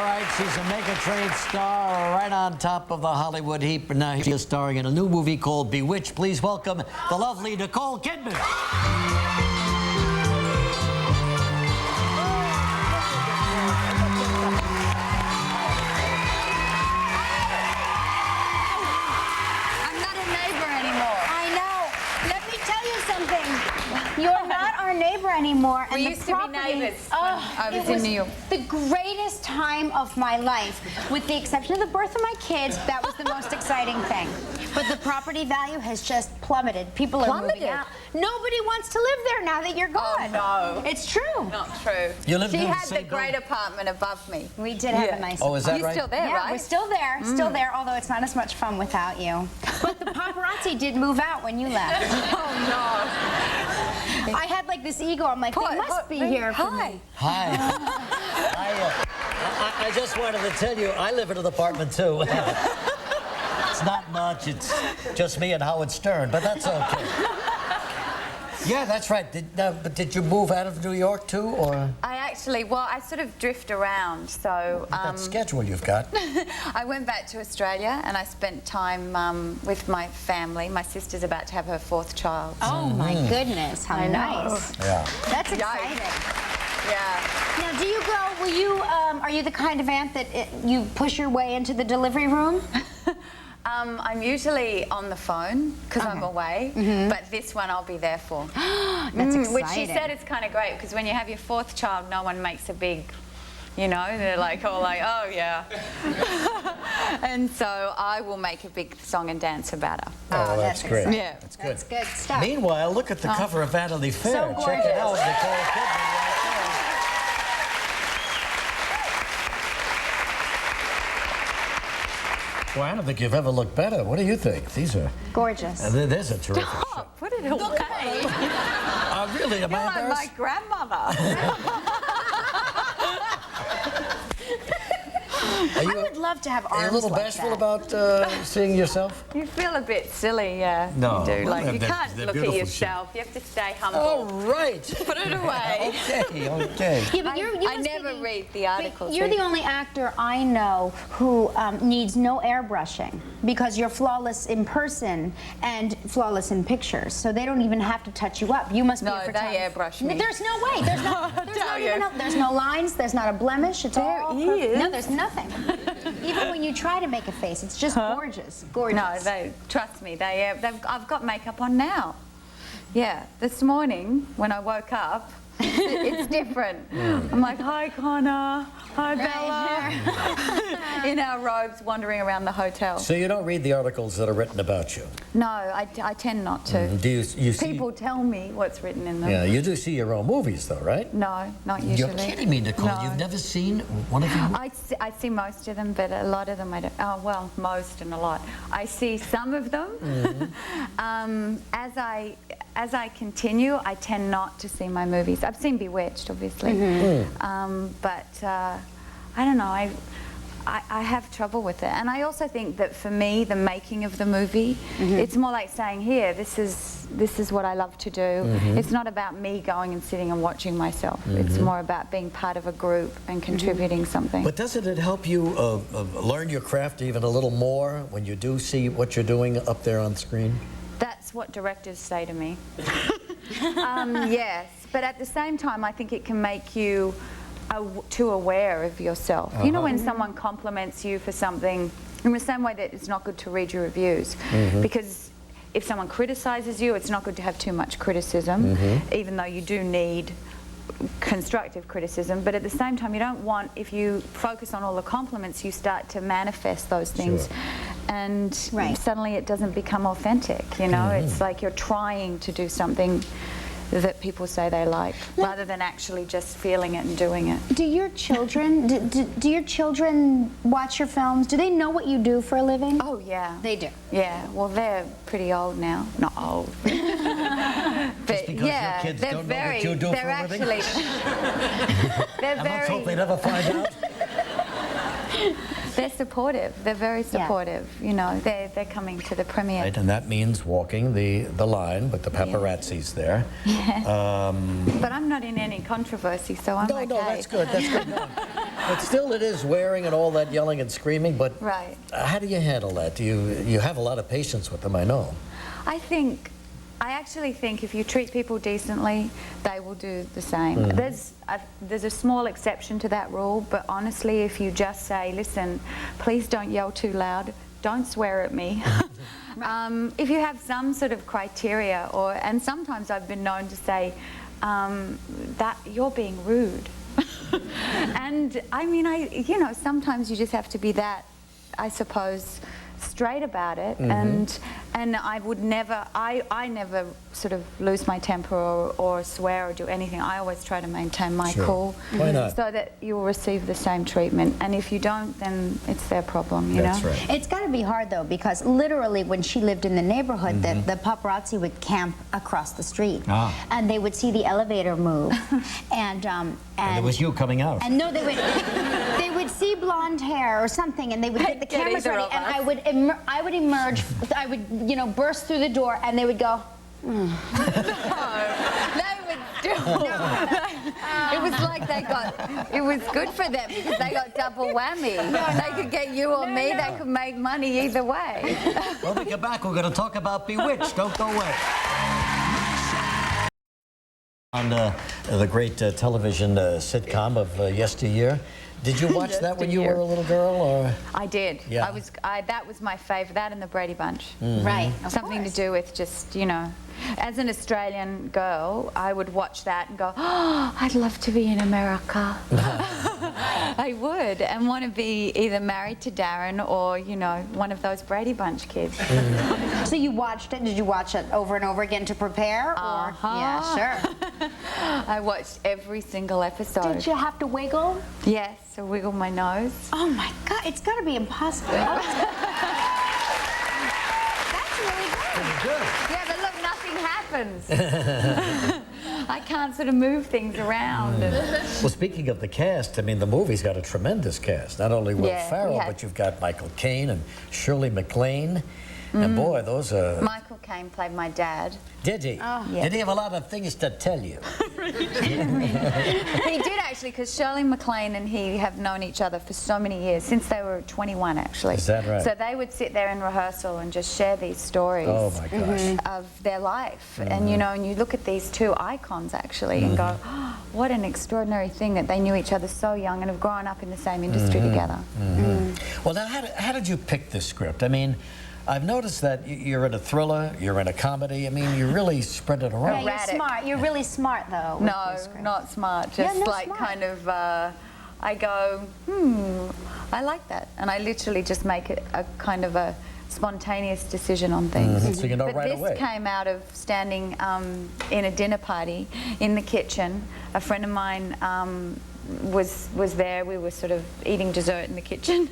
All right, she's a mega-trade star right on top of the Hollywood heap. And now she is starring in a new movie called Bewitched. Please welcome the lovely Nicole Kidman. You're not our neighbor anymore. We used to be neighbors when I was in New York. The greatest time of my life. With the exception of the birth of my kids, that was the most exciting thing. But the property value has just plummeted. People are moving out. Nobody wants to live there now that you're gone. Oh, no. It's true. Not true. You lived she in had the the great apartment above me. We did have a nice Oh, is that You're right? still there, yeah, right? we're still there. Still there, although it's not as much fun without you. But the paparazzi did move out when you left. Oh, no. I had like this ego. I'm like, they must be here for me. Hi. I just wanted to tell you, I live in an apartment too. It's not much. It's just me and Howard Stern, but that's okay. Yeah, that's right. But did you move out of New York too, or? I sort of drift around, so... that schedule you've got. I went back to Australia and I spent time with my family. My sister's about to have her 4th child. Oh my goodness, how nice. Yeah. That's exciting. Yeah. Now, do you go, will you, are you the kind of aunt that you push your way into the delivery room? I'm usually on the phone because I'm away, but this one I'll be there for. That's exciting. Which she said is kind of great because when you have your 4th child, no one makes a big, you know, they're like all like, oh yeah. And so I will make a big song and dance about her. Oh, that's great. Exciting. Yeah. That's good. That's good stuff. Meanwhile, look at the cover of Vanity Fair. So Check it out, gorgeous. Nicole Kidman. Well, I don't think you've ever looked better. What do you think? These are Gorgeous. There's a terrific shot. Oh, put it away. Really? Am I You're like embarrassed? my grandmother. I would love to have arms Are you a little like bashful that. about seeing yourself? You feel a bit silly, yeah. No. You do. Like, you They're can't look at beautiful yourself. You have to stay humble. Oh, right. Put it away. Okay. Yeah, but you I must be never the- read the articles. You're the only actor I know who needs no airbrushing because you're flawless in person and flawless in pictures. So they don't even have to touch you up. You must be a No, they photographer. airbrush me. There's no way. There's no, there's no lines. There's not a blemish. It's all There perfect. is. No, there's nothing. Even when you try to make a face, it's just gorgeous. Gorgeous. No, trust me. I've got makeup on now. Yeah, this morning when I woke up, it's different. I'm like, hi Connor, hi Bella, in our robes wandering around the hotel. So you don't read the articles that are written about you? No, I tend not to. Do you see? People tell me what's written in them. Yeah, you do see your own movies though, right? No, not usually. You're kidding me, Nicole. No. You've never seen one of them? I see most of them, but a lot of them I don't. Oh, well, most and a lot. I see some of them. As I continue, I tend not to see my movies. I've seen Bewitched, obviously, but I don't know. I have trouble with it, and I also think that for me, the making of the movie, it's more like saying, "Here, this is what I love to do." It's not about me going and sitting and watching myself. It's more about being part of a group and contributing something. But doesn't it help you learn your craft even a little more when you do see what you're doing up there on screen? That's what directors say to me. Yes, but at the same time, I think it can make you too aware of yourself. You know when someone compliments you for something, in the same way that it's not good to read your reviews, because if someone criticizes you, it's not good to have too much criticism, even though you do need constructive criticism, but at the same time you don't want, if you focus on all the compliments, you start to manifest those things. And suddenly it doesn't become authentic, you know? It's like you're trying to do something that people say they like, rather than actually just feeling it and doing it. Do your children, do your children watch your films? Do they know what you do for a living? Oh yeah. They do? Yeah, well they're pretty old now. Not old. But because yeah, your kids they're don't know very, what you do they're for a living? actually, they're And let's hope they very, never find out. they're supportive. They're very supportive. You know, they're coming to the premiere. Right, and that means walking the line with the paparazzi's there. But I'm not in any controversy, so I'm okay. No, that's good. That's good. But still, it is wearing and all that yelling and screaming. But Right. how do you handle that? Do you have a lot of patience with them? I know. I actually think if you treat people decently, they will do the same. There's a small exception to that rule, but honestly, if you just say, listen, please don't yell too loud, don't swear at me. If you have some sort of criteria, and sometimes I've been known to say that you're being rude. And I mean, sometimes you just have to be that, I suppose, straight about it, and I would never, I never sort of lose my temper or swear or do anything. I always try to maintain my cool. Why not? So that you'll receive the same treatment, and if you don't, then it's their problem, you That's know? right. It's got to be hard, though, because literally when she lived in the neighborhood, the paparazzi would camp across the street, and they would see the elevator move, and it was you coming out. And no, they would see blonde hair or something, and they would get the cameras ready, and I would emerge, I would, burst through the door, and they would go. They would do. It was like it was good for them because they got double whammy. They could get you or me, they could make money either way. When we get back, we're going to talk about Bewitched. Don't go away. On the great television sitcom of yesteryear. Did you watch that when you were a little girl, or? I did. Yeah. That was my favourite. That and the Brady Bunch. Right. Something to do with just, as an Australian girl, I would watch that and go, oh, I'd love to be in America. I would, and want to be either married to Darren or, one of those Brady Bunch kids. So you watched it? Did you watch it over and over again to prepare? Or? Yeah, sure. I watched every single episode. Did you have to wiggle? Yes, I wiggle my nose. Oh my God, it's got to be impossible. That's really good. Good. Yeah, but look, nothing happens. I can't sort of move things around. Well, speaking of the cast, I mean, the movie's got a tremendous cast. Not only Will Ferrell, but you've got Michael Caine and Shirley MacLaine. And boy, those are... Michael Caine played my dad. Did he? Oh, yeah. Did he have a lot of things to tell you? He did actually, because Shirley MacLaine and he have known each other for so many years, since they were 21 actually. Is that right? So they would sit there in rehearsal and just share these stories Oh my gosh. of their life. And and you look at these two icons actually and go, oh, what an extraordinary thing that they knew each other so young and have grown up in the same industry together. Well, now, how did you pick this script? I mean, I've noticed that you're in a thriller, you're in a comedy. I mean, you really spread it around. Yeah, you're smart. You're really smart, though. with No, your script. not smart. Just not smart. kind of, I go, I like that. And I literally just make it a kind of a spontaneous decision on things. So you know But right this away. came out of standing in a dinner party in the kitchen. A friend of mine was there. We were sort of eating dessert in the kitchen,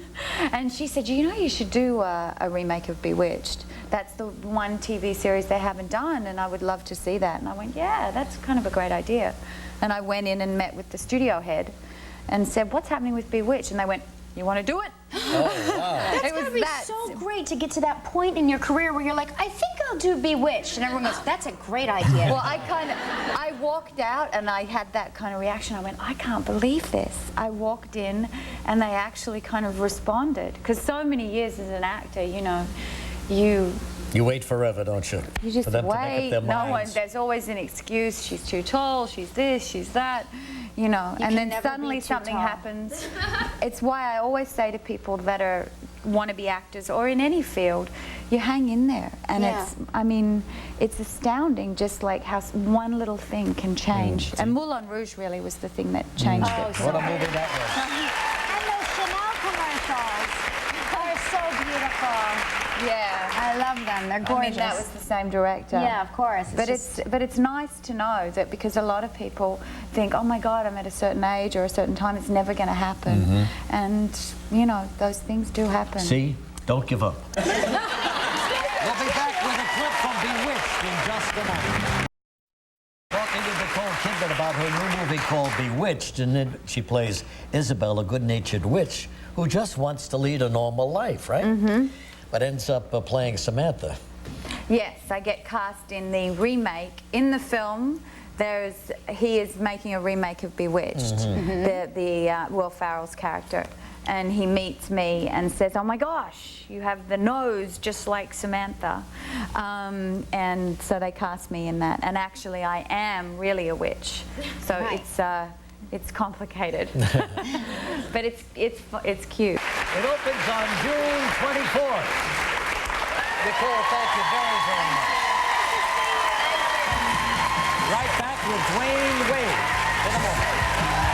and she said, you should do a remake of Bewitched. That's the one TV series they haven't done, and I would love to see that. And I went, yeah, that's kind of a great idea. And I went in and met with the studio head and said, what's happening with Bewitched? And they went, you want to do it? Oh, wow. That's gotta be so great to get to that point in your career where you're like, I think I'll do Bewitched, and everyone goes, that's a great idea. Well, I walked out and I had that kind of reaction. I went, I can't believe this. I walked in and they actually kind of responded. Because so many years as an actor, You wait forever, don't you? you just For them wait. to make up their minds. There's always an excuse. She's too tall, she's this, she's that. And can then never suddenly be too something tall. happens. It's why I always say to people that want to be actors or in any field, you hang in there. And it's astounding just like how one little thing can change. And Moulin Rouge really was the thing that changed it. What a movie that And those Chanel commercials are so beautiful. Yeah. I love them. They're gorgeous. I mean, that was the same director. Yeah, of course. But it's nice to know that, because a lot of people think, oh my God, I'm at a certain age or a certain time, it's never going to happen. And, those things do happen. was. See? Don't give up. We'll be back with a clip from Bewitched in just a moment. Talking with Nicole Kidman about her new movie called Bewitched, and she plays Isabel, a good-natured witch who just wants to lead a normal life, right? But ends up playing Samantha. Yes, I get cast in the remake. In the film, he is making a remake of Bewitched, the Will Ferrell's character. And he meets me and says, "Oh my gosh, you have the nose just like Samantha." And so they cast me in that. And actually, I am really a witch. So it's complicated, but it's cute. It opens on June 24th. Nicole, thank you very, very much. Right back with Dwayne Wade in a moment.